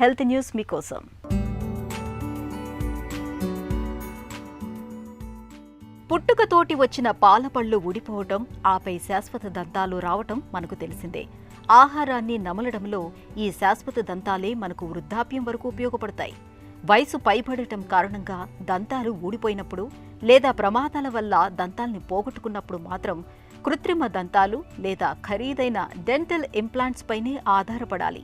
Health news మీకోసం. పుట్టుకతోటి వచ్చిన పాలపళ్ళు ఊడిపోవటం, ఆపై శాశ్వత దంతాలు రావటం మనకు తెలిసిందే. ఆహారాన్ని నమలడంలో ఈ శాశ్వత దంతాలే మనకు వృద్ధాప్యం వరకు ఉపయోగపడతాయి. వయసు పైబడటం కారణంగా దంతాలు ఊడిపోయినప్పుడు లేదా ప్రమాదాల వల్ల దంతాల్ని పోగొట్టుకున్నప్పుడు మాత్రం కృత్రిమ దంతాలు లేదా ఖరీదైన డెంటల్ ఇంప్లాంట్స్ పైనే ఆధారపడాలి.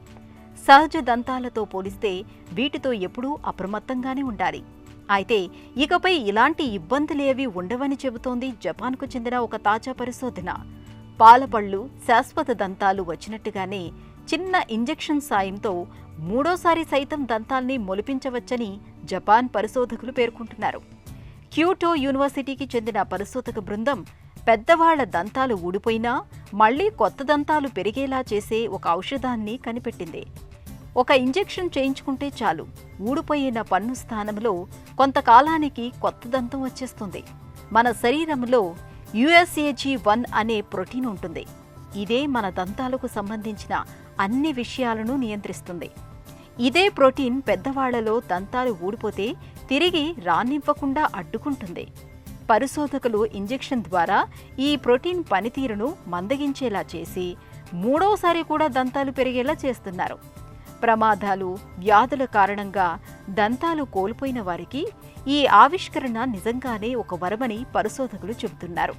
సహజ దంతాలతో పోలిస్తే వీటితో ఎప్పుడూ అప్రమత్తంగానే ఉండాలి. అయితే ఇకపై ఇలాంటి ఇబ్బందులేవీ ఉండవని చెబుతోంది జపాన్కు చెందిన ఒక తాజా పరిశోధన. పాలపళ్ళు, శాశ్వత దంతాలు వచ్చినట్టుగానే చిన్న ఇంజెక్షన్ సాయంతో మూడోసారి సైతం దంతాల్ని మొలిపించవచ్చని జపాన్ పరిశోధకులు పేర్కొంటున్నారు. క్యోటో యూనివర్సిటీకి చెందిన పరిశోధక బృందం పెద్దవాళ్ల దంతాలు ఊడిపోయినా మళ్లీ కొత్త దంతాలు పెరిగేలా చేసే ఒక ఔషధాన్ని కనిపెట్టింది. ఒక ఇంజెక్షన్ చేయించుకుంటే చాలు, ఊడిపోయిన పన్ను స్థానంలో కొంతకాలానికి కొత్త దంతం వచ్చేస్తుంది. మన శరీరంలో USAG1 అనే ప్రోటీన్ ఉంటుంది. ఇదే మన దంతాలకు సంబంధించిన అన్ని విషయాలను నియంత్రిస్తుంది. ఇదే ప్రోటీన్ పెద్దవాళ్లలో దంతాలు ఊడిపోతే తిరిగి రానివ్వకుండా అడ్డుకుంటుంది. పరిశోధకులు ఇంజెక్షన్ ద్వారా ఈ ప్రోటీన్ పనితీరును మందగించేలా చేసి మూడోసారి కూడా దంతాలు పెరిగేలా చేస్తున్నారు. ప్రమాదాలు, వ్యాధుల కారణంగా దంతాలు కోల్పోయిన వారికి ఈ ఆవిష్కరణ నిజంగానే ఒక వరమని పరిశోధకులు చెబుతున్నారు.